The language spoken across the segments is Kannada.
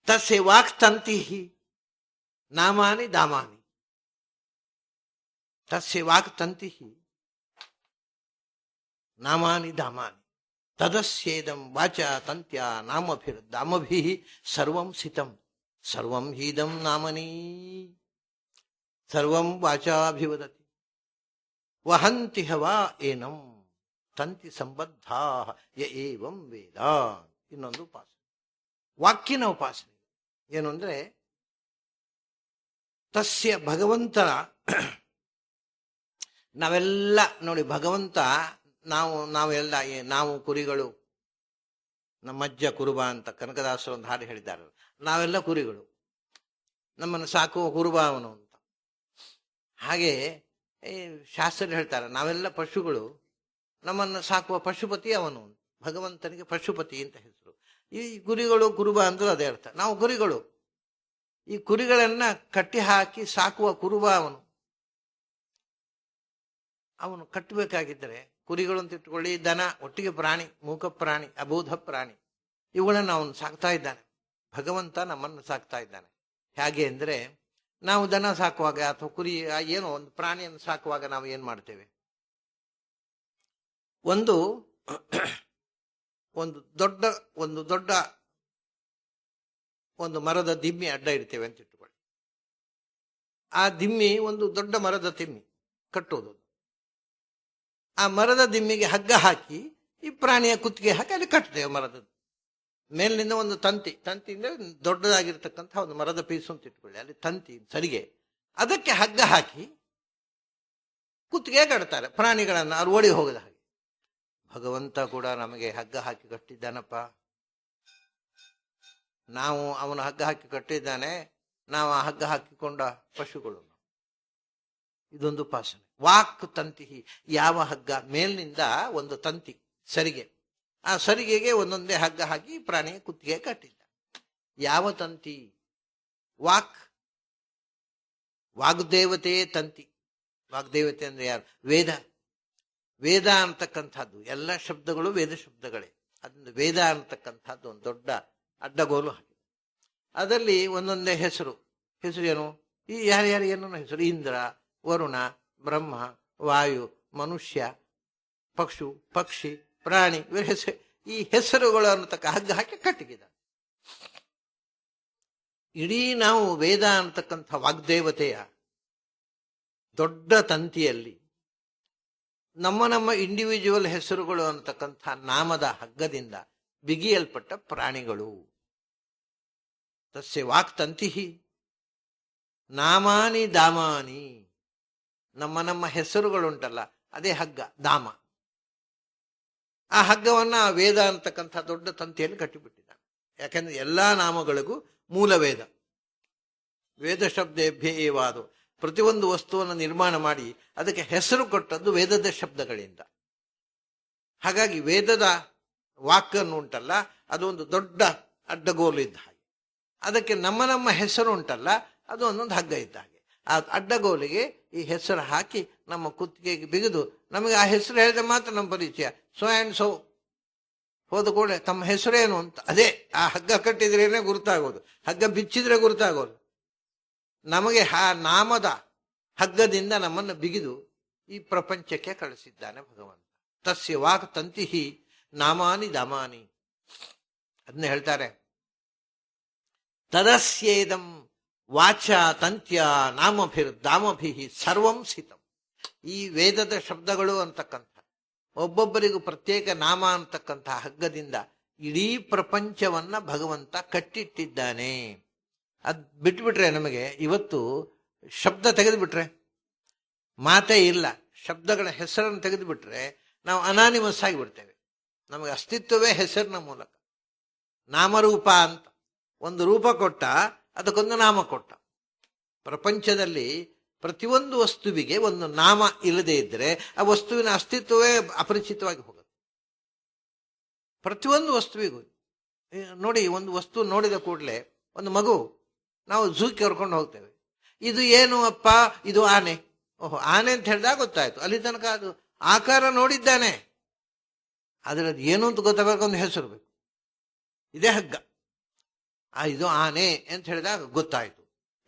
ತಸ್ಯ ವಾಕ್ ತಂತಿ ನಾಮಾನಿ ದಾಮಾನಿ. ತಸ್ಯ ವಾಕ್ ತಂತಿ ನಾಮಾನಿ ದಾಮಾನಿ ತದಸ್ಯೇದಂ ವಾಚ ತಂತ್ಯ ನಾಮಭಿರ್ದಾಮಭಿ ಸರ್ವಂ ಸಿತಂ ಸರ್ವಂ ಹೀದಂ ನಾಮನಿ ಸರ್ವಂ ವಾಚಾಭಿವದತಿ ವಹಂತಿ ಹವಾ ಏನಂ ತಂತಿ ಸಂಬದ್ಧಾ ಯ ಏವಂ ವೇದ. ಇನ್ನೊಂದು ಉಪಾಸನೆ, ವಾಕ್ಯನ ಉಪಾಸನೆ ಏನು ಅಂದ್ರೆ, ತಸ್ಯ ಭಗವಂತನ, ನಾವೆಲ್ಲ ನೋಡಿ ಭಗವಂತ, ನಾವು ಕುರಿಗಳು, ನಮ್ಮಜ್ಜ ಕುರುಬ ಅಂತ ಕನಕದಾಸರು ಒಂದು ಹಾಡು ಹೇಳಿದ್ದಾರೆ. ನಾವೆಲ್ಲ ಕುರಿಗಳು, ನಮ್ಮನ್ನು ಸಾಕುವ ಕುರುಬ ಅವನು ಅಂತ. ಹಾಗೆ ಶಾಸ್ತ್ರ ಹೇಳ್ತಾರೆ, ನಾವೆಲ್ಲ ಪಶುಗಳು, ನಮ್ಮನ್ನು ಸಾಕುವ ಪಶುಪತಿ ಅವನು. ಭಗವಂತನಿಗೆ ಪಶುಪತಿ ಅಂತ ಹೆಸರು. ಈ ಕುರಿಗಳು ಕುರುಬ ಅಂದ್ರೆ ಅದೇ ಅರ್ಥ. ನಾವು ಕುರಿಗಳು, ಈ ಕುರಿಗಳನ್ನ ಕಟ್ಟಿ ಹಾಕಿ ಸಾಕುವ ಕುರುಬ ಅವನು. ಅವನು ಕಟ್ಟಬೇಕಾಗಿದ್ದರೆ, ಕುರಿಗಳು ಅಂತ ಇಟ್ಕೊಳ್ಳಿ, ದನ, ಒಟ್ಟಿಗೆ ಪ್ರಾಣಿ, ಮೂಕ ಪ್ರಾಣಿ, ಅಬೋಧ ಪ್ರಾಣಿ, ಇವುಗಳನ್ನು ಅವನು ಸಾಕ್ತಾ ಇದ್ದಾನೆ. ಭಗವಂತ ನಮ್ಮನ್ನು ಸಾಕ್ತಾ ಇದ್ದಾನೆ. ಹೇಗೆ ಅಂದ್ರೆ, ನಾವು ದನ ಸಾಕುವಾಗ ಅಥವಾ ಕುರಿ ಏನೋ ಒಂದು ಪ್ರಾಣಿಯನ್ನು ಸಾಕುವಾಗ ನಾವು ಏನ್ ಮಾಡ್ತೇವೆ, ಒಂದು ದೊಡ್ಡ ಒಂದು ಮರದ ದಿಮ್ಮಿ ಅಡ್ಡ ಇಡ್ತೇವೆ ಅಂತ ಇಟ್ಟುಕೊಳ್ಳಿ. ಆ ದಿಮ್ಮಿ ಒಂದು ದೊಡ್ಡ ಮರದ ದಿಮ್ಮಿ ಕಟ್ಟೋದು. ಆ ಮರದ ದಿಮ್ಮಿಗೆ ಹಗ್ಗ ಹಾಕಿ ಈ ಪ್ರಾಣಿಯ ಕುತ್ತಿಗೆ ಹಾಕಿ ಅಲ್ಲಿ ಕಟ್ತೇವೆ. ಮರದ ಮೇಲಿನಿಂದ ಒಂದು ತಂತಿಯಿಂದ ದೊಡ್ಡದಾಗಿರ್ತಕ್ಕಂಥ ಒಂದು ಮರದ ಪೀಸು ಅಂತ ಇಟ್ಕೊಳ್ಳಿ, ಅಲ್ಲಿ ತಂತಿ ಸರಿಗೆ, ಅದಕ್ಕೆ ಹಗ್ಗ ಹಾಕಿ ಕುತ್ತಿಗೆ ಕಟ್ತಾರೆ ಪ್ರಾಣಿಗಳನ್ನ, ಅವ್ರು ಓಡಿ ಹೋಗದ ಹಾಗೆ. ಭಗವಂತ ಕೂಡ ನಮಗೆ ಹಗ್ಗ ಹಾಕಿ ಕಟ್ಟಿದ್ದಾನಪ್ಪ. ನಾವು ಅವನು ಹಗ್ಗ ಹಾಕಿ ಕಟ್ಟಿದ್ದಾನೆ, ನಾವು ಆ ಹಗ್ಗ ಹಾಕಿಕೊಂಡ ಪಶುಗಳು. ಇದೊಂದು ಉಪಾಸನೆ. ವಾಕ್ ತಂತಿ, ಯಾವ ಹಗ್ಗ, ಮೇಲಿನಿಂದ ಒಂದು ತಂತಿ ಸರಿಗೆ, ಆ ಸರಿಗೆಗೆ ಒಂದೊಂದೇ ಹಗ್ಗ ಹಾಕಿ ಪ್ರಾಣಿಯ ಕುತ್ತಿಗೆ ಕಟ್ಟಿದ್ದ. ಯಾವ ತಂತಿ? ವಾಕ್, ವಾಗ್ದೇವತೆ ತಂತಿ. ವಾಗ್ದೇವತೆ ಅಂದ್ರೆ ಯಾರು? ವೇದ ಅಂತಕ್ಕಂಥದ್ದು. ಎಲ್ಲ ಶಬ್ದಗಳು ವೇದ ಶಬ್ದಗಳೇ. ಅದರಿಂದ ವೇದ ಅಂತಕ್ಕಂಥದ್ದು ಒಂದು ದೊಡ್ಡ ಅಡ್ಡಗೋಲು ಹಾಕಿದೆ. ಅದರಲ್ಲಿ ಒಂದೊಂದೇ ಹೆಸರು ಏನು? ಈ ಯಾರ್ಯಾರು ಏನೋ ಹೆಸರು: ಇಂದ್ರ, ವರುಣ, ಬ್ರಹ್ಮ, ವಾಯು, ಮನುಷ್ಯ, ಪಕ್ಷಿ, ಪ್ರಾಣಿ, ಇವರ ಹೆಸರು. ಈ ಹೆಸರುಗಳು ಅನ್ನತಕ್ಕ ಹಗ್ಗ ಹಾಕಿ ಕಟ್ಟಿಗಿದ. ಇಡೀ ನಾವು ವೇದ ಅಂತಕ್ಕಂಥ ವಾಗ್ದೇವತೆಯ ದೊಡ್ಡ ತಂತಿಯಲ್ಲಿ ನಮ್ಮ ಇಂಡಿವಿಜುವಲ್ ಹೆಸರುಗಳು ಅಂತಕ್ಕಂಥ ನಾಮದ ಹಗ್ಗದಿಂದ ಬಿಗಿಯಲ್ಪಟ್ಟ ಪ್ರಾಣಿಗಳು. ತಸ್ಯ ವಾಕ್ ತಂತಿ ನಾಮಾನಿ ದಾಮಾನಿ. ನಮ್ಮ ಹೆಸರುಗಳುಂಟಲ್ಲ, ಅದೇ ಹಗ್ಗ, ದಾಮ. ಆ ಹಗ್ಗವನ್ನ ವೇದ ಅಂತಕ್ಕಂಥ ದೊಡ್ಡ ತಂತಿಯಲ್ಲಿ ಕಟ್ಟಿಬಿಟ್ಟಿದ್ದಾನೆ. ಯಾಕೆಂದ್ರೆ ಎಲ್ಲಾ ನಾಮಗಳಿಗೂ ಮೂಲ ವೇದ. ವೇದ ಶಬ್ದೇಭ್ಯ ಏವಾದು. ಪ್ರತಿಯೊಂದು ವಸ್ತುವನ್ನು ನಿರ್ಮಾಣ ಮಾಡಿ ಅದಕ್ಕೆ ಹೆಸರು ಕೊಟ್ಟದ್ದು ವೇದದ ಶಬ್ದಗಳಿಂದ. ಹಾಗಾಗಿ ವೇದದ ವಾಕನ್ನು ಉಂಟಲ್ಲ, ಅದು ಒಂದು ದೊಡ್ಡ ಅಡ್ಡಗೋಲು ಇದ್ದ ಹಾಗೆ. ಅದಕ್ಕೆ ನಮ್ಮ ಹೆಸರು ಉಂಟಲ್ಲ, ಅದು ಒಂದೊಂದು ಹಗ್ಗ ಇದ್ದ ಹಾಗೆ. ಆ ಅಡ್ಡಗೋಲಿಗೆ ಈ ಹೆಸರು ಹಾಕಿ ನಮ್ಮ ಕುತ್ತಿಗೆಗೆ ಬಿಗಿದು, ನಮಗೆ ಆ ಹೆಸರು ಹೇಳಿದ ಮಾತ್ರ ನಮ್ಮ ಪರಿಚಯ. ಸೋ ಆ್ಯಂಡ್ ಸೋ ಹೋದ ಕೂಡಲೇ ತಮ್ಮ ಹೆಸರೇನು ಅಂತ, ಅದೇ ಆ ಹಗ್ಗ ಕಟ್ಟಿದ್ರೇನೆ ಗುರುತಾಗೋದು, ಹಗ್ಗ ಬಿಚ್ಚಿದ್ರೆ ಗುರುತಾಗೋದು. ನಮಗೆ ಆ ನಾಮದ ಹಗ್ಗದಿಂದ ನಮ್ಮನ್ನು ಬಿಗಿದು ಈ ಪ್ರಪಂಚಕ್ಕೆ ಕಳಿಸಿದ್ದಾನೆ ಭಗವಂತ. ತಸ್ಯ ವಾಕ್ ತಂತಿ ನಾಮಾನಿ ದಾಮಾನಿ. ಅದನ್ನ ಹೇಳ್ತಾರೆ, ತದಸ್ಯೇದಂ ವಾಚ ತಂತ್ಯ ನಾಮಭಿರ್ದಾಮಭಿ ಸರ್ವಂ ಸಿತಂ. ಈ ವೇದದ ಶಬ್ದಗಳು ಅಂತಕ್ಕಂಥ ಒಬ್ಬೊಬ್ಬರಿಗೂ ಪ್ರತ್ಯೇಕ ನಾಮ ಅಂತಕ್ಕಂಥ ಹಗ್ಗದಿಂದ ಇಡೀ ಪ್ರಪಂಚವನ್ನ ಭಗವಂತ ಕಟ್ಟಿಟ್ಟಿದ್ದಾನೆ. ಅದ್ ಬಿಟ್ಬಿಟ್ರೆ, ನಮಗೆ ಇವತ್ತು ಶಬ್ದ ತೆಗೆದುಬಿಟ್ರೆ ಮಾತೇ ಇಲ್ಲ, ಶಬ್ದಗಳ ಹೆಸರನ್ನು ತೆಗೆದುಬಿಟ್ರೆ ನಾವು ಅನಾನಿಮಸ್ ಆಗಿಬಿಡ್ತೇವೆ. ನಮಗೆ ಅಸ್ತಿತ್ವವೇ ಹೆಸರಿನ ಮೂಲಕ. ನಾಮರೂಪ ಅಂತ ಒಂದು ರೂಪ ಕೊಟ್ಟ, ಅದಕ್ಕೊಂದು ನಾಮ ಕೊಟ್ಟ. ಪ್ರಪಂಚದಲ್ಲಿ ಪ್ರತಿಯೊಂದು ವಸ್ತುವಿಗೆ ಒಂದು ನಾಮ ಇಲ್ಲದೆ ಇದ್ರೆ ಆ ವಸ್ತುವಿನ ಅಸ್ತಿತ್ವವೇ ಅಪರಿಚಿತವಾಗಿ ಹೋಗುತ್ತೆ. ಪ್ರತಿಯೊಂದು ವಸ್ತುವಿಗೂ ನೋಡಿ, ಒಂದು ವಸ್ತು ನೋಡಿದ ಕೂಡಲೇ, ಒಂದು ಮಗು ನಾವು ಝೂಕ್ಕೆ ಕರ್ಕೊಂಡು ಹೋಗ್ತೇವೆ, ಇದು ಏನು ಅಪ್ಪ, ಇದು ಆನೆ. ಓಹೋ, ಆನೆ ಅಂತ ಹೇಳಿದಾಗ ಗೊತ್ತಾಯ್ತು. ಅಲ್ಲಿ ತನಕ ಅದು ಆಕಾರ ನೋಡಿದ್ದಾನೆ, ಆದರೆ ಅದು ಏನು ಅಂತ ಗೊತ್ತಾಗಬೇಕು, ಒಂದು ಹೆಸರು ಬೇಕು. ಇದೇ ಹಗ್ಗ. ಇದು ಆನೆ ಅಂತ ಹೇಳಿದಾಗ ಗೊತ್ತಾಯ್ತು.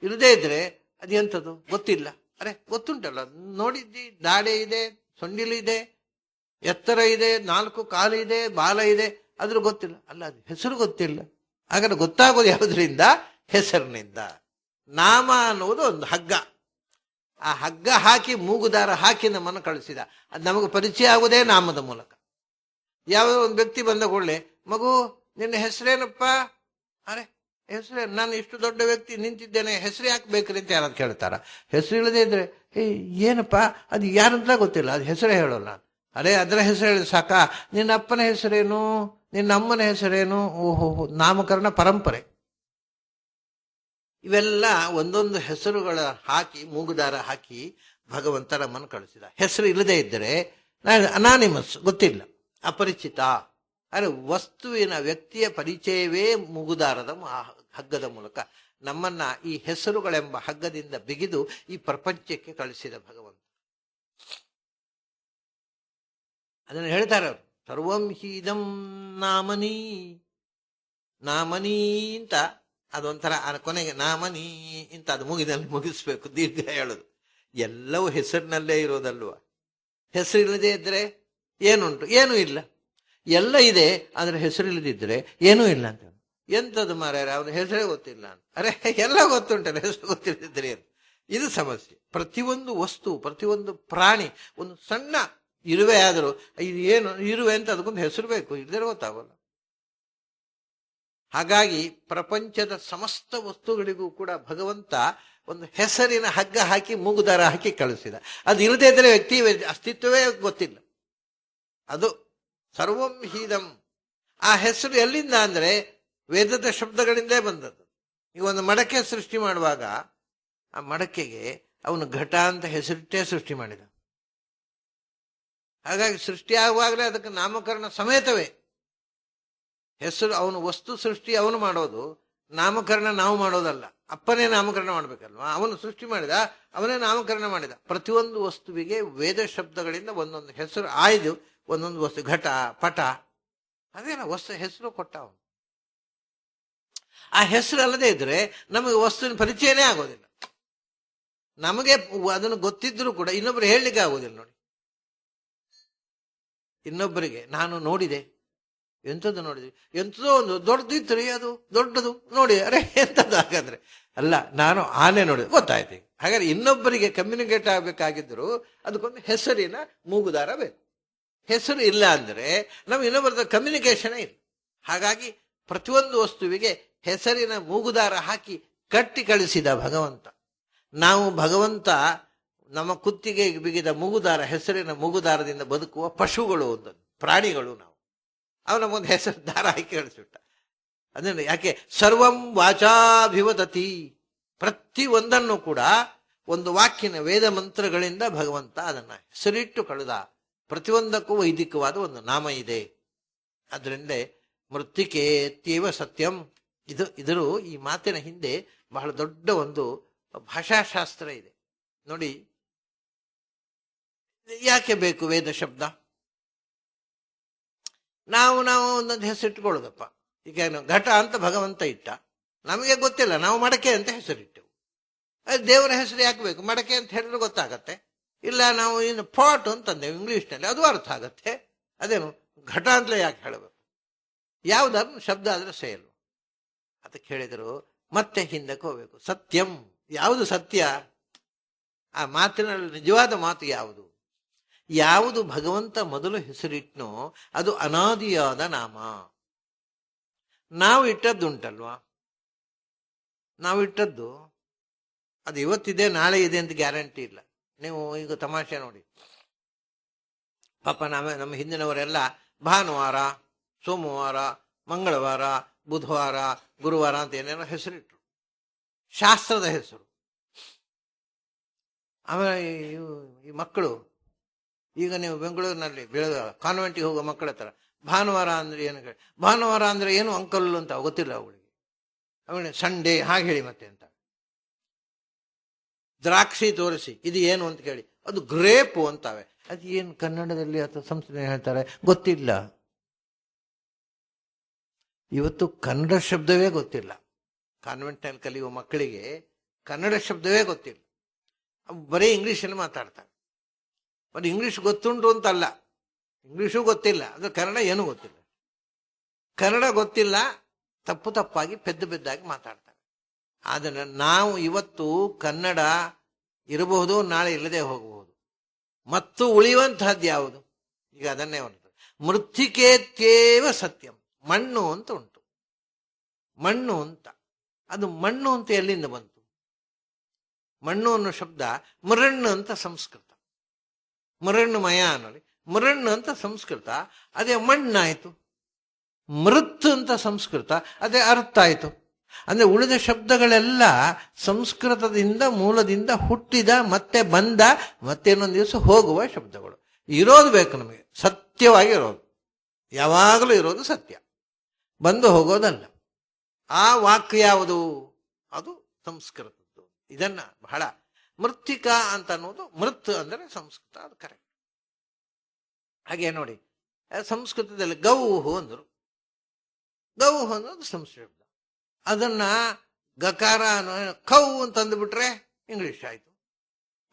ಇಲ್ಲದೇ ಇದ್ರೆ ಅದೆಂಥದ್ದು ಗೊತ್ತಿಲ್ಲ. ಅರೆ ಗೊತ್ತುಂಟಲ್ಲ, ನೋಡಿದ್ದಿ, ದಾಡೆ ಇದೆ, ಸೊಂಡಿಲು ಇದೆ, ಎತ್ತರ ಇದೆ, 4 ಕಾಲು ಇದೆ, ಬಾಲ ಇದೆ, ಆದ್ರೂ ಗೊತ್ತಿಲ್ಲ. ಅಲ್ಲ, ಅದು ಹೆಸರು ಗೊತ್ತಿಲ್ಲ. ಹಾಗಾದ್ರೆ ಗೊತ್ತಾಗೋದು ಯಾವುದರಿಂದ? ಹೆಸರಿನಿಂದ. ನಾಮ ಅನ್ನುವುದು ಒಂದು ಹಗ್ಗ. ಆ ಹಗ್ಗ ಹಾಕಿ ಮೂಗುದಾರ ಹಾಕಿ ನಮ್ಮನ್ನು ಕಳಿಸಿದ. ಅದು ನಮಗೆ ಪರಿಚಯ ಆಗುವುದೇ ನಾಮದ ಮೂಲಕ. ಯಾವುದೋ ಒಂದು ವ್ಯಕ್ತಿ ಬಂದ ಕೂಡಲೇ, ಮಗು ನಿನ್ನ ಹೆಸರೇನಪ್ಪ? ಅರೆ ಹೆಸರೇ, ನಾನು ಇಷ್ಟು ದೊಡ್ಡ ವ್ಯಕ್ತಿ ನಿಂತಿದ್ದೇನೆ, ಹೆಸರು ಯಾಕೆ ಬೇಕ್ರಿ ಅಂತ ಯಾರಾದ್ರು ಕೇಳ್ತಾರ? ಹೆಸರು ಇಲ್ಲದೆ ಇದ್ರೆ ಏನಪ್ಪ ಅದು ಯಾರಂತ ಗೊತ್ತಿಲ್ಲ, ಅದು ಹೆಸರೇ ಹೇಳೋಲ್ಲ. ಅರೆ ಅದರ ಹೆಸರು ಹೇಳಿದ್ರೆ ಸಾಕ. ನಿನ್ನ ಅಪ್ಪನ ಹೆಸರೇನು, ನಿನ್ನ ಅಮ್ಮನ ಹೆಸರೇನು? ಓಹೋ, ನಾಮಕರಣ ಪರಂಪರೆ. ಇವೆಲ್ಲ ಒಂದೊಂದು ಹೆಸರುಗಳ ಹಾಕಿ ಮೂಗುದಾರ ಹಾಕಿ ಭಗವಂತ ನಮ್ಮನ್ನು ಕಳಿಸಿದ. ಹೆಸರು ಇಲ್ಲದೆ ಇದ್ದರೆ ಅನಾನಿಮಸ್, ಗೊತ್ತಿಲ್ಲ, ಅಪರಿಚಿತ. ಆದರೆ ವಸ್ತುವಿನ ವ್ಯಕ್ತಿಯ ಪರಿಚಯವೇ ಮೂಗುದಾರದ ಹಗ್ಗದ ಮೂಲಕ ನಮ್ಮನ್ನ ಈ ಹೆಸರುಗಳೆಂಬ ಹಗ್ಗದಿಂದ ಬಿಗಿದು ಈ ಪ್ರಪಂಚಕ್ಕೆ ಕಳಿಸಿದ ಭಗವಂತ. ಅದನ್ನು ಹೇಳ್ತಾರೆ ಅವರು, ಸರ್ವಂ ಹೀದಂ ನಾಮನಿ. ನಾಮನಿ ಅಂತ ಅದೊಂಥರ ಕೊನೆಗೆ ನಾಮನಿ ಅಂತ ಅದು ಮುಗಿಸ್ಬೇಕು, ದೀರ್ಘ ಹೇಳೋದು. ಎಲ್ಲವೂ ಹೆಸರಿನಲ್ಲೇ ಇರೋದಲ್ವ. ಹೆಸರಿಲ್ಲದೆ ಇದ್ರೆ ಏನುಂಟು? ಏನೂ ಇಲ್ಲ. ಎಲ್ಲ ಇದೆ, ಆದರೆ ಹೆಸರಿಲ್ಲದಿದ್ರೆ ಏನೂ ಇಲ್ಲ ಅಂತ. ಎಂಥದ್ದು ಮಾರ್ಯಾರ, ಅವನ ಹೆಸರೇ ಗೊತ್ತಿಲ್ಲ ಅಂತ. ಅರೆ ಎಲ್ಲ ಗೊತ್ತುಂಟಲ್ಲ, ಹೆಸರು ಗೊತ್ತಿಲ್ಲದಿದ್ರೆ ಏನು? ಇದು ಸಮಸ್ಯೆ. ಪ್ರತಿಯೊಂದು ವಸ್ತು, ಪ್ರತಿಯೊಂದು ಪ್ರಾಣಿ, ಒಂದು ಸಣ್ಣ ಇರುವೆ ಆದರೂ ಇದು ಏನು ಇರುವೆ ಅಂತ ಅದಕ್ಕೊಂದು ಹೆಸರು ಬೇಕು, ಇಲ್ಲದೇ ಗೊತ್ತಾಗಲ್ಲ. ಹಾಗಾಗಿ ಪ್ರಪಂಚದ ಸಮಸ್ತ ವಸ್ತುಗಳಿಗೂ ಕೂಡ ಭಗವಂತ ಒಂದು ಹೆಸರಿನ ಹಗ್ಗ ಹಾಕಿ ಮೂಗುದಾರ ಹಾಕಿ ಕಳಿಸಿದ. ಅದು ಇಲ್ಲದೇ ಇದ್ರೆ ವ್ಯಕ್ತಿ ಅಸ್ತಿತ್ವವೇ ಗೊತ್ತಿಲ್ಲ. ಅದು ಸರ್ವಂ ಹೀದಂ. ಆ ಹೆಸರು ಎಲ್ಲಿಂದ ಅಂದ್ರೆ ವೇದದ ಶಬ್ದಗಳಿಂದೇ ಬಂದದ್ದು. ಈಗ ಒಂದು ಮಡಕೆ ಸೃಷ್ಟಿ ಮಾಡುವಾಗ ಆ ಮಡಕೆಗೆ ಅವನು ಘಟ ಅಂತ ಹೆಸರಿಟ್ಟೇ ಸೃಷ್ಟಿ ಮಾಡಿದ. ಹಾಗಾಗಿ ಸೃಷ್ಟಿಯಾಗುವಾಗಲೇ ಅದಕ್ಕೆ ನಾಮಕರಣ ಸಮೇತವೇ. ಹೆಸರು ಅವನು ವಸ್ತು ಸೃಷ್ಟಿ ಅವನು ಮಾಡೋದು, ನಾಮಕರಣ ನಾವು ಮಾಡೋದಲ್ಲ. ಅಪ್ಪನೇ ನಾಮಕರಣ ಮಾಡ್ಬೇಕಲ್ವಾ? ಅವನು ಸೃಷ್ಟಿ ಮಾಡಿದ, ಅವನೇ ನಾಮಕರಣ ಮಾಡಿದ. ಪ್ರತಿಯೊಂದು ವಸ್ತುವಿಗೆ ವೇದ ಶಬ್ದಗಳಿಂದ ಒಂದೊಂದು ಹೆಸರು ಆಯ್ದು ಒಂದೊಂದು ವಸ್ತು, ಘಟ ಪಟ, ಅದೇನ ವಸ್ತು ಹೆಸರು ಕೊಟ್ಟ ಅವನು. ಆ ಹೆಸರು ಅಲ್ಲದೆ ಇದ್ರೆ ನಮಗೆ ವಸ್ತುವಿನ ಪರಿಚಯನೇ ಆಗೋದಿಲ್ಲ. ನಮಗೆ ಅದನ್ನು ಗೊತ್ತಿದ್ರು ಕೂಡ ಇನ್ನೊಬ್ರು ಹೇಳಲಿಕ್ಕೆ ಆಗೋದಿಲ್ಲ. ನೋಡಿ, ಇನ್ನೊಬ್ಬರಿಗೆ ನಾನು ನೋಡಿದೆ, ಎಂಥದ್ದು ನೋಡಿದ್ವಿ, ಎಂಥದೋ ಒಂದು ದೊಡ್ಡದಿತ್ತು ರೀ, ಅದು ದೊಡ್ಡದು ನೋಡಿ, ಅರೆ ಎಂಥದ್ದು ಹಾಗಾದ್ರೆ? ಅಲ್ಲ, ನಾನು ಆನೆ ನೋಡಿದೆ, ಗೊತ್ತಾಯ್ತು. ಹಾಗಾದ್ರೆ ಇನ್ನೊಬ್ಬರಿಗೆ ಕಮ್ಯುನಿಕೇಟ್ ಆಗಬೇಕಾಗಿದ್ರು ಅದಕ್ಕೊಂದು ಹೆಸರಿನ ಮೂಗುದಾರ ಬೇಕು. ಹೆಸರು ಇಲ್ಲ ಅಂದ್ರೆ ನಮ್ಗೆ ಇನ್ನೊಬ್ಬರದ ಕಮ್ಯುನಿಕೇಶನೇ ಇಲ್ಲ. ಹಾಗಾಗಿ ಪ್ರತಿಯೊಂದು ವಸ್ತುವಿಗೆ ಹೆಸರಿನ ಮೂಗುದಾರ ಹಾಕಿ ಕಟ್ಟಿ ಕಳಿಸಿದ ಭಗವಂತ. ನಾವು ಭಗವಂತ ನಮ್ಮ ಕುತ್ತಿಗೆ ಬಿಗಿದ ಮೂಗುದಾರ, ಹೆಸರಿನ ಮೂಗುದಾರದಿಂದ ಬದುಕುವ ಪಶುಗಳು, ಒಂದು ಪ್ರಾಣಿಗಳು ನಾವು. ಅವನ ಮುಂದೆ ಹೆಸರು ದಾರ ಹಾಕಿ ಕಳಿಸ್ಬಿಟ್ಟ. ಅದನ್ನು ಯಾಕೆ? ಸರ್ವಂ ವಾಚಾಭಿವದತಿ. ಪ್ರತಿ ಒಂದನ್ನು ಕೂಡ ಒಂದು ವಾಕ್ಯನ ವೇದ ಮಂತ್ರಗಳಿಂದ ಭಗವಂತ ಅದನ್ನ ಹೆಸರಿಟ್ಟು ಕಳೆದ. ಪ್ರತಿಯೊಂದಕ್ಕೂ ವೈದಿಕವಾದ ಒಂದು ನಾಮ ಇದೆ. ಅದರಿಂದ ಮೃತ್ತಿಕೇತ್ಯವ ಸತ್ಯಂ. ಇದರ ಈ ಮಾತಿನ ಹಿಂದೆ ಬಹಳ ದೊಡ್ಡ ಒಂದು ಭಾಷಾಶಾಸ್ತ್ರ ಇದೆ ನೋಡಿ. ಯಾಕೆ ಬೇಕು ವೇದ ಶಬ್ದ? ನಾವು ಒಂದೊಂದು ಹೆಸರಿಟ್ಕೊಳ್ಳೋದಪ್ಪ. ಈಗ ಘಟ ಅಂತ ಭಗವಂತ ಇಟ್ಟ, ನಮಗೆ ಗೊತ್ತಿಲ್ಲ, ನಾವು ಮಡಕೆ ಅಂತ ಹೆಸರಿಟ್ಟೆವು. ದೇವರ ಹೆಸರು ಯಾಕೆ ಬೇಕು? ಮಡಕೆ ಅಂತ ಹೇಳಿದ್ರೆ ಗೊತ್ತಾಗತ್ತೆ. ಇಲ್ಲ, ನಾವು ಇನ್ನು ಪಾಟ್ ಅಂತಂದೇವು ಇಂಗ್ಲಿಷ್ನಲ್ಲಿ, ಅದು ಅರ್ಥ ಆಗತ್ತೆ. ಅದೇನು ಘಟ ಅಂತಲೇ ಯಾಕೆ ಹೇಳಬೇಕು? ಯಾವ್ದಾದ್ರು ಶಬ್ದ ಆದ್ರೆ ಸೇಲು. ಅದಕ್ಕೆ ಹೇಳಿದರು ಮತ್ತೆ ಹಿಂದಕ್ಕೆ ಹೋಗ್ಬೇಕು. ಸತ್ಯಂ, ಯಾವುದು ಸತ್ಯ? ಆ ಮಾತಿನಲ್ಲಿ ನಿಜವಾದ ಮಾತು ಯಾವುದು? ಯಾವುದು ಭಗವಂತ ಮೊದಲು ಹೆಸರಿಟ್ನೋ ಅದು ಅನಾದಿಯಾದ ನಾಮ. ನಾವು ಇಟ್ಟದ್ದುಂಟಲ್ವಾ, ನಾವು ಇಟ್ಟದ್ದು ಅದು ಇವತ್ತಿದೆ ನಾಳೆ ಇದೆ ಅಂತ ಗ್ಯಾರಂಟಿ ಇಲ್ಲ. ನೀವು ಈಗ ತಮಾಷೆ ನೋಡಿ, ಪಾಪ ನಮ್ಮ ಹಿಂದಿನವರೆಲ್ಲ ಭಾನುವಾರ, ಸೋಮವಾರ, ಮಂಗಳವಾರ, ಬುಧವಾರ, ಗುರುವಾರ ಅಂತ ಏನೇನೋ ಹೆಸರಿಟ್ರು, ಶಾಸ್ತ್ರದ ಹೆಸರು. ಆಮೇಲೆ ಈ ಮಕ್ಕಳು, ಈಗ ನೀವು ಬೆಂಗಳೂರಿನಲ್ಲಿ ಬೆಳೆದ ಕಾನ್ವೆಂಟಿಗೆ ಹೋಗೋ ಮಕ್ಕಳ ಹತ್ರ ಭಾನುವಾರ ಅಂದ್ರೆ ಏನು ಹೇಳಿ, ಭಾನುವಾರ ಅಂದ್ರೆ ಏನು ಅಂಕಲ್ ಅಂತ ಗೊತ್ತಿಲ್ಲ ಅವಳಿಗೆ. ಅವಳಿಗೆ ಸಂಡೇ ಹಾಗೆ ಹೇಳಿ ಮತ್ತೆ ಅಂತ. ದ್ರಾಕ್ಷಿ ತೋರಿಸಿ ಇದು ಏನು ಅಂತ ಕೇಳಿ, ಅದು ಗ್ರೇಪು ಅಂತಾವೆ. ಅದು ಏನು ಕನ್ನಡದಲ್ಲಿ ಅಥವಾ ಸಂಸ್ಕೃತ ಹೇಳ್ತಾರೆ ಗೊತ್ತಿಲ್ಲ. ಇವತ್ತು ಕನ್ನಡ ಶಬ್ದವೇ ಗೊತ್ತಿಲ್ಲ. ಕಾನ್ವೆಂಟ್ನಲ್ಲಿ ಕಲಿಯುವ ಮಕ್ಕಳಿಗೆ ಕನ್ನಡ ಶಬ್ದವೇ ಗೊತ್ತಿಲ್ಲ, ಬರೀ ಇಂಗ್ಲೀಷಲ್ಲಿ ಮಾತಾಡ್ತಾರೆ. ಬಟ್ ಇಂಗ್ಲೀಷ್ ಗೊತ್ತುಂಟು ಅಂತಲ್ಲ, ಇಂಗ್ಲೀಷು ಗೊತ್ತಿಲ್ಲ, ಅದು ಕನ್ನಡ ಏನೂ ಗೊತ್ತಿಲ್ಲ. ಕನ್ನಡ ಗೊತ್ತಿಲ್ಲ, ತಪ್ಪು ತಪ್ಪಾಗಿ ಪೆದ್ದಾಗಿ ಮಾತಾಡ್ತಾರೆ. ಆದರೆ ನಾವು ಇವತ್ತು ಕನ್ನಡ ಇರಬಹುದು, ನಾಳೆ ಇಲ್ಲದೆ ಹೋಗಬಹುದು, ಮತ್ತು ಉಳಿಯುವಂತಹದ್ದು ಯಾವುದು? ಈಗ ಅದನ್ನೇ ಒಂದು ಮೃತ್ತಿಕೇತ್ಯೇವ ಸತ್ಯಂ, ಮಣ್ಣು ಅಂತ ಉಂಟು. ಮಣ್ಣು ಅಂತ, ಅದು ಮಣ್ಣು ಅಂತ ಎಲ್ಲಿಂದ ಬಂತು? ಮಣ್ಣು ಅನ್ನೋ ಶಬ್ದ ಮರಣ್ಣು ಅಂತ ಸಂಸ್ಕೃತ, ಮರಣ್ಣುಮಯ ಅನ್ನೋದು ಮರಣ್ಣು ಅಂತ ಸಂಸ್ಕೃತ, ಅದೇ ಮಣ್ಣಾಯಿತು. ಮೃತ್ ಅಂತ ಸಂಸ್ಕೃತ, ಅದೇ ಅರ್ಥ ಆಯಿತು. ಅಂದ್ರೆ ಉಳಿದ ಶಬ್ದಗಳೆಲ್ಲ ಸಂಸ್ಕೃತದಿಂದ ಮೂಲದಿಂದ ಹುಟ್ಟಿದ, ಮತ್ತೆ ಬಂದ, ಮತ್ತೆ ಇನ್ನೊಂದು ದಿವಸ ಹೋಗುವ ಶಬ್ದಗಳು. ಇರೋದು ಬೇಕು ನಮಗೆ, ಸತ್ಯವಾಗಿ ಇರೋದು, ಯಾವಾಗಲೂ ಇರೋದು ಸತ್ಯ, ಬಂದು ಹೋಗೋದಲ್ಲ. ಆ ವಾಕ್ಯ ಯಾವುದು? ಅದು ಸಂಸ್ಕೃತದ್ದು. ಇದನ್ನ ಬಹಳ ಮೃತ್ತಿಕಾ ಅಂತ ಅನ್ನೋದು, ಮೃತ್ ಅಂದರೆ ಸಂಸ್ಕೃತ, ಅದು ಕರೆಕ್ಟ್. ಹಾಗೆ ನೋಡಿ, ಸಂಸ್ಕೃತದಲ್ಲಿ ಗೌಹು ಅಂದರು. ಗೌಹು ಅನ್ನೋದು ಸಂಸ್ಕೃತ. ಅದನ್ನ ಗಕಾರ ಕೌ ಅಂತ ಅಂದುಬಿಟ್ರೆ ಇಂಗ್ಲಿಷ್ ಆಯ್ತು.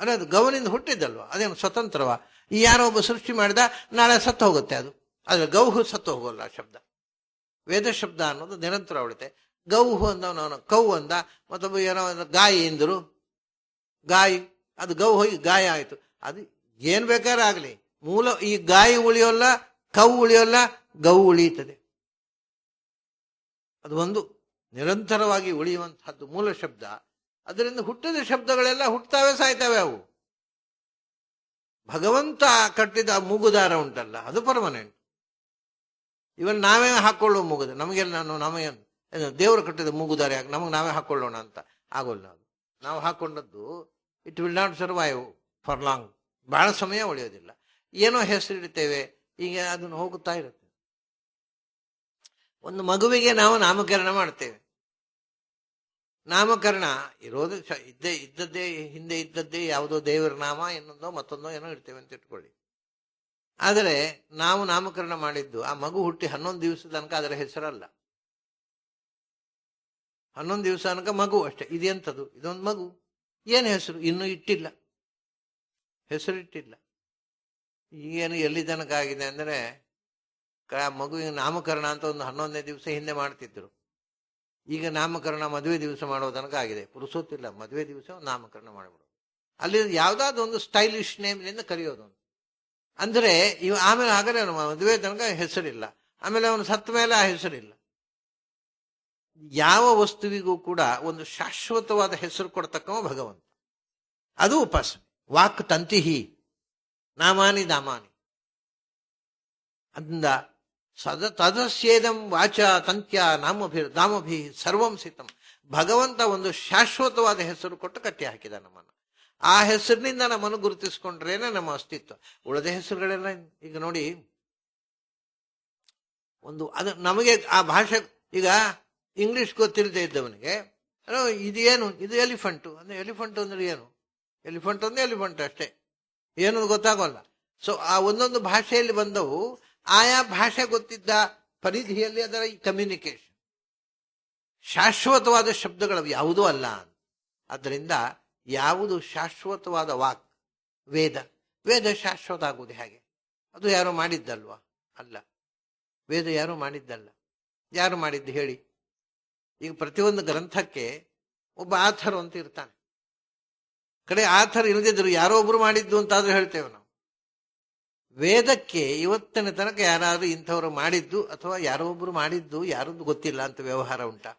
ಅಂದ್ರೆ ಅದು ಗೌನಿಂದ ಹುಟ್ಟಿದ್ದಲ್ವ, ಅದೇನು ಸ್ವತಂತ್ರವ? ಈ ಯಾರೋ ಒಬ್ಬ ಸೃಷ್ಟಿ ಮಾಡಿದ, ನಾಳೆ ಸತ್ತು ಹೋಗುತ್ತೆ ಅದು. ಆದ್ರೆ ಗೌಹು ಸತ್ತು ಹೋಗೋಲ್ಲ ಶಬ್ದ. ವೇದ ಶಬ್ದ ಅನ್ನೋದು ನಿರಂತರ ಉಳಿತೆ. ಗೌಹು ಅಂದವನು ಕೌ ಅಂದ, ಮತ್ತೊಬ್ಬ ಏನೋ ಗಾಯಿ ಎಂದರು, ಗಾಯಿ, ಅದು ಗೌ ಹೋಗಿ ಗಾಯ ಆಯಿತು. ಅದು ಏನ್ ಬೇಕಾದ್ರೆ ಆಗಲಿ, ಮೂಲ ಈ ಗಾಯಿ ಉಳಿಯೋಲ್ಲ, ಕೌ ಉಳಿಯೋಲ್ಲ, ಗೌ ಉಳಿಯುತ್ತದೆ. ಅದು ಒಂದು ನಿರಂತರವಾಗಿ ಉಳಿಯುವಂತಹದ್ದು ಮೂಲ ಶಬ್ದ. ಅದರಿಂದ ಹುಟ್ಟಿದ ಶಬ್ದಗಳೆಲ್ಲ ಹುಟ್ಟುತ್ತವೆ, ಸಾಯ್ತವೆ. ಅವು ಭಗವಂತ ಕಟ್ಟಿದ ಮೂಗುದಾರ ಉಂಟಲ್ಲ, ಅದು ಪರ್ಮನೆಂಟ್. ಇವನ್ ನಾವೇ ಹಾಕೊಳ್ಳುವ ಮೂಗುದಾರ, ನಮಗೆಲ್ಲ ನಮಗೆ ದೇವರು ಕಟ್ಟಿದ ಮೂಗುದಾರ ಯಾಕೆ ನಮಗೆ ನಾವೇ ಹಾಕೊಳ್ಳೋಣ ಅಂತ ಆಗೋಲ್ಲ. ಅದು ನಾವು ಹಾಕೊಂಡದ್ದು it will not survive for long, ಬಹಳ ಸಮಯ ಉಳಿಯೋದಿಲ್ಲ. ಏನೋ ಹೆಸರಿಡ್ತೇವೆ, ಈಗ ಅದನ್ನು ಹೋಗುತ್ತಾ ಇರುತ್ತೆ. ಒಂದು ಮಗುವಿಗೆ ನಾವು ನಾಮಕರಣ ಮಾಡ್ತೇವೆ. ನಾಮಕರಣ ಇರೋದು ಇದ್ದದ್ದೇ, ಹಿಂದೆ ಇದ್ದದ್ದೇ ಯಾವುದೋ ದೇವರ ನಾಮ, ಇನ್ನೊಂದೋ ಮತ್ತೊಂದೋ ಏನೋ ಇಡ್ತೇವೆ ಅಂತ ಇಟ್ಕೊಳ್ಳಿ. ಆದರೆ ನಾವು ನಾಮಕರಣ ಮಾಡಿದ್ದು ಆ ಮಗು ಹುಟ್ಟಿ 11 ದಿವಸದ ತನಕ ಅದರ ಹೆಸರಲ್ಲ. 11 ದಿವಸ ತನಕ ಮಗು ಅಷ್ಟೇ. ಇದೆಂಥದ್ದು? ಇದೊಂದು ಮಗು, ಏನು ಹೆಸರು ಇನ್ನೂ ಇಟ್ಟಿಲ್ಲ, ಹೆಸರಿಟ್ಟಿಲ್ಲ. ಈಗೇನು ಎಲ್ಲಿ ತನಕ ಆಗಿದೆ ಅಂದರೆ, ಮಗುವಿನ ನಾಮಕರಣ ಅಂತ ಒಂದು 11ನೇ ದಿವಸ ಹಿಂದೆ ಮಾಡ್ತಿದ್ರು. ಈಗ ನಾಮಕರಣ ಮದುವೆ ದಿವಸ ಮಾಡೋ ತನಕ ಆಗಿದೆ. ಪುರುಸೊತ್ತಿಲ್ಲ, ಮದುವೆ ದಿವಸ ನಾಮಕರಣ ಮಾಡಿಬಿಡೋದು. ಅಲ್ಲಿ ಯಾವುದಾದ್ರು ಒಂದು ಸ್ಟೈಲಿಶ್ ನೇಮ್ನಿಂದ ಕರೆಯೋದು. ಅಂದರೆ ಇವ ಆಮೇಲೆ ಹಾಗಾದ್ರೆ ಅವನು ಮದುವೆ ತನಕ ಹೆಸರಿಲ್ಲ, ಆಮೇಲೆ ಅವನು ಸತ್ತ ಮೇಲೆ ಆ ಹೆಸರಿಲ್ಲ. ಯಾವ ವಸ್ತುವಿಗೂ ಕೂಡ ಒಂದು ಶಾಶ್ವತವಾದ ಹೆಸರು ಕೊಡ್ತಕ್ಕವ ಭಗವಂತ. ಅದು ಉಪಾಸನೆ. ವಾಕ್ ತಂತಿಹಿ ನಾಮಾನಿ ದಾಮಾನಿ. ಅದರಿಂದ ತದಸ್ಯೇದಂ ವಾಚ ತಂತ್ಯ ದಾಮಭಿ ಸರ್ವಂ ಸಿತಂ. ಭಗವಂತ ಒಂದು ಶಾಶ್ವತವಾದ ಹೆಸರು ಕೊಟ್ಟು ಕಟ್ಟಿ ಹಾಕಿದ ನಮ್ಮನ್ನು. ಆ ಹೆಸರಿನಿಂದ ನಮ್ಮನ್ನು ಗುರುತಿಸ್ಕೊಂಡ್ರೇನೆ ನಮ್ಮ ಅಸ್ತಿತ್ವ. ಉಳಿದ ಹೆಸರುಗಳೆಲ್ಲ ಈಗ ನೋಡಿ, ಒಂದು ಅದು ನಮಗೆ ಆ ಭಾಷೆ, ಈಗ ಇಂಗ್ಲಿಷ್ ಗೊತ್ತಿಲ್ಲದೆ ಇದ್ದವನಿಗೆ ಇದೇನು, ಇದು ಎಲಿಫೆಂಟು ಅಂದ್ರೆ, ಎಲಿಫೆಂಟ್ ಅಂದ್ರೆ ಏನು? ಎಲಿಫೆಂಟ್ ಅಂದ್ರೆ ಎಲಿಫೆಂಟ್ ಅಷ್ಟೇ, ಏನು ಗೊತ್ತಾಗೋಲ್ಲ. ಸೊ ಆ ಒಂದೊಂದು ಭಾಷೆಯಲ್ಲಿ ಬಂದವು ಆಯಾ ಭಾಷೆ ಗೊತ್ತಿದ್ದ ಪರಿಧಿಯಲ್ಲಿ ಅದರ ಕಮ್ಯುನಿಕೇಶನ್. ಶಾಶ್ವತವಾದ ಶಬ್ದಗಳು ಯಾವುದೂ ಅಲ್ಲ. ಆದ್ದರಿಂದ ಯಾವುದು ಶಾಶ್ವತವಾದ ವಾಕ್? ವೇದ. ವೇದ ಶಾಶ್ವತ ಆಗುವುದು ಹೇಗೆ? ಅದು ಯಾರು ಮಾಡಿದ್ದಲ್ವಾ? ಅಲ್ಲ, ವೇದ ಯಾರು ಮಾಡಿದ್ದಲ್ಲ. ಯಾರು ಮಾಡಿದ್ದು ಹೇಳಿ? ಈಗ ಪ್ರತಿಯೊಂದು ಗ್ರಂಥಕ್ಕೆ ಒಬ್ಬ ಆಥರ್ ಅಂತ ಇರ್ತಾನೆ. ಕಡೆ ಆಥರ್ ಇಲ್ಲದಿದ್ರು ಯಾರೋ ಒಬ್ರು ಮಾಡಿದ್ದು ಅಂತಾದ್ರೂ ಹೇಳ್ತೇವೆ ನಾವು. ವೇದಕ್ಕೆ ಇವತ್ತಿನ ತನಕ ಯಾರಾದ್ರೂ ಇಂಥವ್ರು ಮಾಡಿದ್ದು ಅಥವಾ ಯಾರೋ ಒಬ್ರು ಮಾಡಿದ್ದು ಯಾರದ್ದು ಗೊತ್ತಿಲ್ಲ ಅಂತ ವ್ಯವಹಾರ ಉಂಟಾ?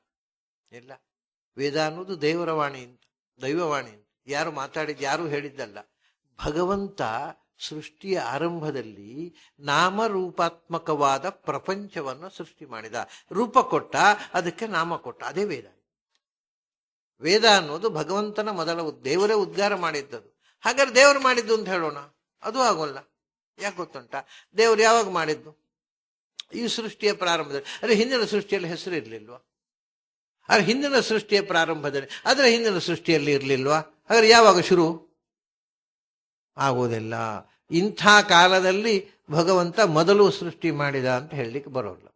ಇಲ್ಲ. ವೇದ ಅನ್ನೋದು ದೇವರ ವಾಣಿ ಅಂತ, ದೈವವಾಣಿ ಅಂತ. ಯಾರು ಮಾತಾಡಿದ್ದು, ಯಾರು ಹೇಳಿದ್ದಲ್ಲ. ಭಗವಂತ ಸೃಷ್ಟಿಯ ಆರಂಭದಲ್ಲಿ ನಾಮರೂಪಾತ್ಮಕವಾದ ಪ್ರಪಂಚವನ್ನು ಸೃಷ್ಟಿ ಮಾಡಿದ. ರೂಪ ಕೊಟ್ಟ, ಅದಕ್ಕೆ ನಾಮ ಕೊಟ್ಟ. ಅದೇ ವೇದ. ವೇದ ಅನ್ನೋದು ಭಗವಂತನ ಮೊದಲ ದೇವರೇ ಉದ್ಗಾರ ಮಾಡಿದ್ದದು. ಹಾಗಾದ್ರೆ ದೇವರು ಮಾಡಿದ್ದು ಅಂತ ಹೇಳೋಣ, ಅದು ಆಗೋಲ್ಲ. ಯಾಕೆ ಗೊತ್ತುಂಟ? ದೇವರು ಯಾವಾಗ ಮಾಡಿದ್ದು? ಈ ಸೃಷ್ಟಿಯ ಪ್ರಾರಂಭದಲ್ಲಿ. ಅರೆ ಹಿಂದಿನ ಸೃಷ್ಟಿಯಲ್ಲಿ ಹೆಸರು ಇರ್ಲಿಲ್ವಾ? ಅರೆ ಹಿಂದಿನ ಸೃಷ್ಟಿಯ ಪ್ರಾರಂಭದಲ್ಲಿ, ಅದರ ಹಿಂದಿನ ಸೃಷ್ಟಿಯಲ್ಲಿ ಇರ್ಲಿಲ್ವಾ? ಹಾಗಾದ್ರೆ ಯಾವಾಗ ಶುರು ಆಗೋದಿಲ್ಲ. ಇಂಥ ಕಾಲದಲ್ಲಿ ಭಗವಂತ ಮೊದಲು ಸೃಷ್ಟಿ ಮಾಡಿದ ಅಂತ ಹೇಳಲಿಕ್ಕೆ ಬರೋಲ್ಲ.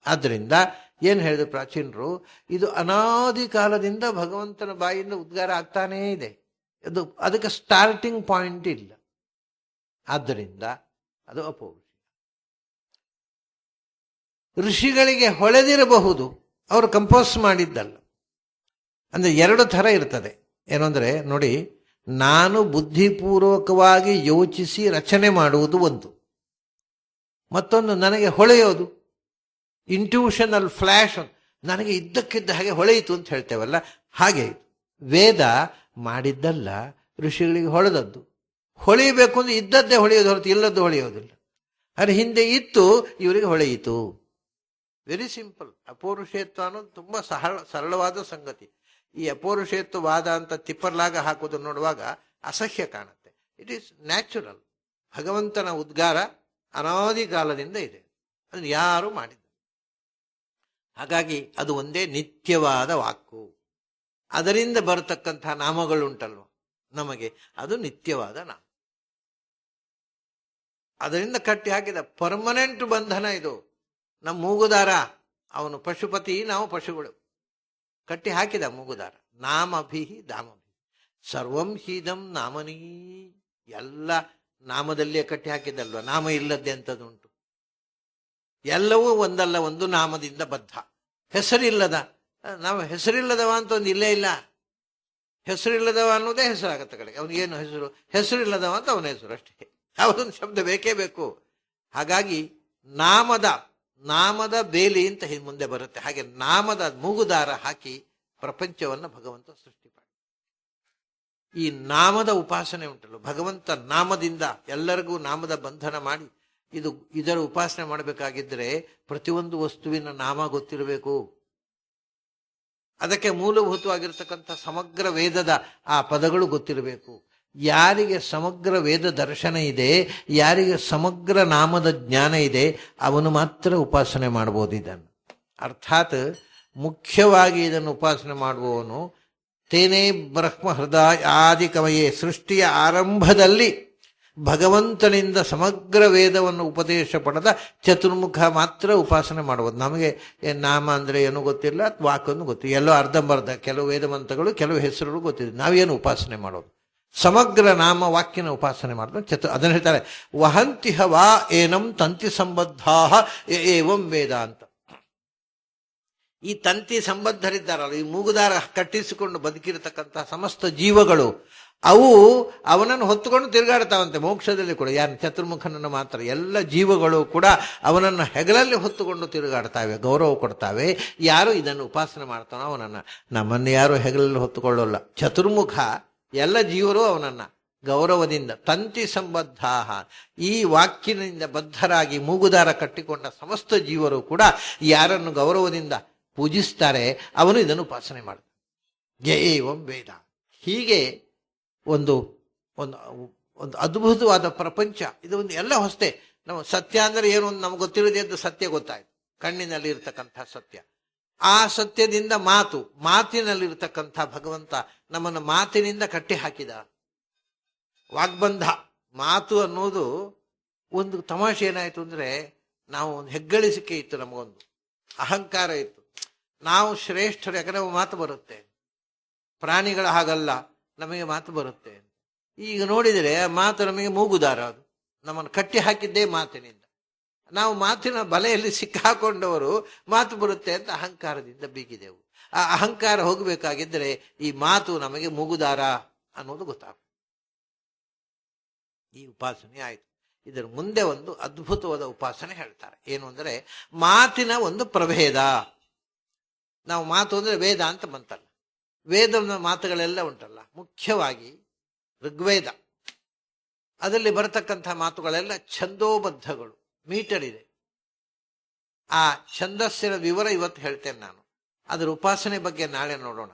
ಆದ್ರಿಂದ ಏನು ಹೇಳಿದ್ರು ಪ್ರಾಚೀನರು, ಇದು ಅನಾದಿ ಕಾಲದಿಂದ ಭಗವಂತನ ಬಾಯಿಂದ ಉದ್ಗಾರ ಆಗ್ತಾನೇ ಇದೆ, ಅದಕ್ಕೆ ಸ್ಟಾರ್ಟಿಂಗ್ ಪಾಯಿಂಟ್ ಇಲ್ಲ. ಆದ್ದರಿಂದ ಅದು ಅಪೌರುಷ. ಋಷಿಗಳಿಗೆ ಹೊಳೆದಿರಬಹುದು, ಅವರು ಕಂಪೋಸ್ ಮಾಡಿದ್ದಲ್ಲ. ಅಂದ್ರೆ ಎರಡು ಥರ ಇರ್ತದೆ. ಏನು ಅಂದರೆ ನೋಡಿ, ನಾನು ಬುದ್ಧಿಪೂರ್ವಕವಾಗಿ ಯೋಚಿಸಿ ರಚನೆ ಮಾಡುವುದು ಒಂದು, ಮತ್ತೊಂದು ನನಗೆ ಹೊಳೆಯೋದು, ಇಂಟ್ಯೂಷನಲ್ ಫ್ಲ್ಯಾಶ್, ನನಗೆ ಇದ್ದಕ್ಕಿದ್ದ ಹಾಗೆ ಹೊಳೆಯಿತು ಅಂತ ಹೇಳ್ತೇವಲ್ಲ, ಹಾಗೆ ವೇದ ಮಾಡಿದ್ದಲ್ಲ, ಋಷಿಗಳಿಗೆ ಹೊಳೆದದ್ದು. ಹೊಳೆಯಬೇಕು ಅಂದ್ರೆ ಇದ್ದದ್ದೇ ಹೊಳೆಯೋದು ಹೊರತು ಇಲ್ಲದ್ದು ಹೊಳೆಯೋದಿಲ್ಲ. ಆದರೆ ಹಿಂದೆ ಇತ್ತು, ಇವರಿಗೆ ಹೊಳೆಯಿತು. Very simple. ಅಪೌರುಷೇತ್ವ ಅನ್ನೋದು ತುಂಬ ಸರಳವಾದ ಸಂಗತಿ. ಈ ಅಪೌರುಷೇತ್ವವಾದ ಅಂತ ತಿಪ್ಪರ್ಲಾಗ ಹಾಕೋದು ನೋಡುವಾಗ ಅಸಹ್ಯ ಕಾಣುತ್ತೆ. It is natural. ಭಗವಂತನ ಉದ್ಗಾರ ಅನಾದಿ ಕಾಲದಿಂದ ಇದೆ, ಅದನ್ನು ಯಾರು ಮಾಡಿದ್ದಾರೆ. ಹಾಗಾಗಿ ಅದು ಒಂದೇ ನಿತ್ಯವಾದ ವಾಕು. ಅದರಿಂದ ಬರತಕ್ಕಂತಹ ನಾಮಗಳುಂಟಲ್ವ ನಮಗೆ, ಅದು ನಿತ್ಯವಾದ ನಾಮ. ಅದರಿಂದ ಕಟ್ಟಿ ಹಾಕಿದ ಪರ್ಮನೆಂಟ್ ಬಂಧನ ಇದು. ನಮ್ಮ ಮೂಗುದಾರ, ಅವನು ಪಶುಪತಿ, ನಾವು ಪಶುಗಳು. ಕಟ್ಟಿ ಹಾಕಿದ ಮೂಗುದಾರ. ನಾಮಭಿಹಿ ದಾಮಭಿ ಸರ್ವಂ ಹೀದಂ ನಾಮನೀ. ಎಲ್ಲ ನಾಮದಲ್ಲಿಯೇ ಕಟ್ಟಿ ಹಾಕಿದಲ್ವ, ನಾಮ ಇಲ್ಲದ್ದೆ ಅಂತದುಂಟು. ಎಲ್ಲವೂ ಒಂದಲ್ಲ ಒಂದು ನಾಮದಿಂದ ಬದ್ಧ. ಹೆಸರಿಲ್ಲದ ನಾವು ಹೆಸರಿಲ್ಲದವ ಅಂತ ಒಂದು ಇಲ್ಲೇ ಇಲ್ಲ. ಹೆಸರಿಲ್ಲದವ ಅನ್ನೋದೇ ಹೆಸರಾಗತ್ತೆ ಕಡೆಗೆ. ಅವನಿಗೇನು ಹೆಸರು? ಹೆಸರಿಲ್ಲದವ ಅಂತ ಅವನ ಹೆಸರು ಅಷ್ಟೇ. ಅವನೊಂದು ಶಬ್ದ ಬೇಕೇ ಬೇಕು. ಹಾಗಾಗಿ ನಾಮದ ಬೇಲಿ ಅಂತ ಮುಂದೆ ಬರುತ್ತೆ. ಹಾಗೆ ನಾಮದ ಮೂಗುದಾರ ಹಾಕಿ ಪ್ರಪಂಚವನ್ನು ಭಗವಂತ ಸೃಷ್ಟಿ ಮಾಡಿ. ಈ ನಾಮದ ಉಪಾಸನೆ ಉಂಟಲ್ಲ, ಭಗವಂತ ನಾಮದಿಂದ ಎಲ್ಲರಿಗೂ ನಾಮದ ಬಂಧನ ಮಾಡಿ ಇದರ ಉಪಾಸನೆ ಮಾಡಬೇಕಾಗಿದ್ದರೆ ಪ್ರತಿಯೊಂದು ವಸ್ತುವಿನ ನಾಮ ಗೊತ್ತಿರಬೇಕು. ಅದಕ್ಕೆ ಮೂಲಭೂತವಾಗಿರ್ತಕ್ಕಂಥ ಸಮಗ್ರ ವೇದದ ಆ ಪದಗಳು ಗೊತ್ತಿರಬೇಕು. ಯಾರಿಗೆ ಸಮಗ್ರ ವೇದ ದರ್ಶನ ಇದೆ, ಯಾರಿಗೆ ಸಮಗ್ರ ನಾಮದ ಜ್ಞಾನ ಇದೆ, ಅವನು ಮಾತ್ರ ಉಪಾಸನೆ ಮಾಡಬಹುದು ಇದನ್ನು. ಅರ್ಥಾತ್ ಮುಖ್ಯವಾಗಿ ಇದನ್ನು ಉಪಾಸನೆ ಮಾಡುವವನು ತೇನೇ ಬ್ರಹ್ಮ ಹೃದಯ ಆದಿ ಕವಯೇ, ಸೃಷ್ಟಿಯ ಆರಂಭದಲ್ಲಿ ಭಗವಂತನಿಂದ ಸಮಗ್ರ ವೇದವನ್ನು ಉಪದೇಶ ಪಡೆದ ಚತುರ್ಮುಖ ಮಾತ್ರ ಉಪಾಸನೆ ಮಾಡುವುದು. ನಮಗೆ ನಾಮ ಅಂದರೆ ಏನೂ ಗೊತ್ತಿಲ್ಲ, ವಾಕನ್ನು ಗೊತ್ತಿಲ್ಲ, ಎಲ್ಲೋ ಅರ್ಧಂಬರ್ಧ ಕೆಲವು ವೇದಮಂತ್ರಗಳು, ಕೆಲವು ಹೆಸರುಗಳು ಗೊತ್ತಿದೆ. ನಾವೇನು ಉಪಾಸನೆ ಮಾಡೋದು? ಸಮಗ್ರ ನಾಮ ವಾಕ್ಯನ ಉಪಾಸನೆ ಮಾಡಿದ್ರೆ ಅದನ್ನು ಹೇಳ್ತಾರೆ, ವಹಂತಿಹ ವಾ ಏನಂ ತಂತಿ ಸಂಬದ್ಧಾ ಏವಂ ವೇದ ಅಂತ. ಈ ತಂತಿ ಸಂಬದ್ಧರಿದ್ದಾರಲ್ಲ, ಈ ಮೂಗುದಾರ ಕಟ್ಟಿಸಿಕೊಂಡು ಬದುಕಿರತಕ್ಕಂಥ ಸಮಸ್ತ ಜೀವಗಳು, ಅವು ಅವನನ್ನು ಹೊತ್ತುಕೊಂಡು ತಿರುಗಾಡ್ತಾವಂತೆ ಮೋಕ್ಷದಲ್ಲಿ ಕೂಡ. ಯಾರು? ಚತುರ್ಮುಖನನ್ನು ಮಾತ್ರ. ಎಲ್ಲ ಜೀವಗಳು ಕೂಡ ಅವನನ್ನು ಹೆಗಲಲ್ಲಿ ಹೊತ್ತುಕೊಂಡು ತಿರುಗಾಡ್ತಾವೆ, ಗೌರವ ಕೊಡ್ತಾವೆ. ಯಾರು ಇದನ್ನು ಉಪಾಸನೆ ಮಾಡ್ತಾನೋ ಅವನನ್ನು. ನಮ್ಮನ್ನು ಯಾರು ಹೆಗಲಲ್ಲಿ ಹೊತ್ತುಕೊಳ್ಳೋಲ್ಲ. ಚತುರ್ಮುಖ ಎಲ್ಲ ಜೀವರು ಅವನನ್ನು ಗೌರವದಿಂದ, ತಂತಿ ಸಂಬದ್ಧ, ಈ ವಾಕ್ಯನಿಂದ ಬದ್ಧರಾಗಿ ಮೂಗುದಾರ ಕಟ್ಟಿಕೊಂಡ ಸಮಸ್ತ ಜೀವರು ಕೂಡ ಯಾರನ್ನು ಗೌರವದಿಂದ ಪೂಜಿಸ್ತಾರೆ ಅವನು ಇದನ್ನು ಉಪಾಸನೆ ಮಾಡ್ತಾನೆ. ಏವಂ ವೇದ. ಹೀಗೆ ಒಂದು ಒಂದು ಒಂದು ಅದ್ಭುತವಾದ ಪ್ರಪಂಚ ಇದು. ಒಂದು ಎಲ್ಲ ಹೊಸತೆ. ನಾವು ಸತ್ಯ ಅಂದರೆ ಏನು ಅಂತ ನಮ್ಗೆ ಗೊತ್ತಿರೋದೇ ಅಂತ ಸತ್ಯ ಗೊತ್ತಾಯ್ತು, ಕಣ್ಣಿನಲ್ಲಿ ಇರ್ತಕ್ಕಂಥ ಸತ್ಯ. ಆ ಸತ್ಯದಿಂದ ಮಾತಿನಲ್ಲಿರ್ತಕ್ಕಂಥ ಭಗವಂತ ನಮ್ಮನ್ನು ಮಾತಿನಿಂದ ಕಟ್ಟಿ ಹಾಕಿದ. ವಾಗ್ಬಂಧ, ಮಾತು ಅನ್ನೋದು ಒಂದು ತಮಾಷೆ. ಏನಾಯ್ತು ಅಂದ್ರೆ, ನಾವು ಒಂದು ಹೆಗ್ಗಳಿಸಿಕೆ ಇತ್ತು, ನಮಗೊಂದು ಅಹಂಕಾರ ಇತ್ತು, ನಾವು ಶ್ರೇಷ್ಠರು, ಯಾಕಂದ್ರೆ ಮಾತು ಬರುತ್ತೆ. ಪ್ರಾಣಿಗಳ ಹಾಗಲ್ಲ, ನಮಗೆ ಮಾತು ಬರುತ್ತೆ. ಈಗ ನೋಡಿದರೆ ಮಾತು ನಮಗೆ ಮೂಗುದಾರ, ಅದು ನಮ್ಮನ್ನು ಕಟ್ಟಿ ಹಾಕಿದ್ದೇ ಮಾತಿನಿಂದ. ನಾವು ಮಾತಿನ ಬಲೆಯಲ್ಲಿ ಸಿಕ್ಕಾಕೊಂಡವರು ಮಾತು ಬರುತ್ತೆ ಅಂತ ಅಹಂಕಾರದಿಂದ ಬೀಗಿದೆವು. ಆ ಅಹಂಕಾರ ಹೋಗಬೇಕಾಗಿದ್ದರೆ ಈ ಮಾತು ನಮಗೆ ಮೂಗುದಾರ ಅನ್ನೋದು ಗೊತ್ತಾಗ. ಈ ಉಪಾಸನೆ ಆಯಿತು. ಇದರ ಮುಂದೆ ಒಂದು ಅದ್ಭುತವಾದ ಉಪಾಸನೆ ಹೇಳ್ತಾರೆ. ಏನು ಅಂದರೆ, ಮಾತಿನ ಒಂದು ಪ್ರಭೇದ. ನಾವು ಮಾತು ಅಂದರೆ ವೇದ ಅಂತ ಬಂತಲ್ಲ, ವೇದದ ಮಾತುಗಳೆಲ್ಲ ಉಂಟಲ್ಲ, ಮುಖ್ಯವಾಗಿ ಋಗ್ವೇದ, ಅದರಲ್ಲಿ ಬರತಕ್ಕಂಥ ಮಾತುಗಳೆಲ್ಲ ಛಂದೋಬದ್ಧಗಳು, ಮೀಟರ್ ಇದೆ. ಆ ಛಂದಸ್ಸಿನ ವಿವರ ಇವತ್ತು ಹೇಳ್ತೇನೆ ನಾನು. ಅದರ ಉಪಾಸನೆ ಬಗ್ಗೆ ನಾಳೆ ನೋಡೋಣ.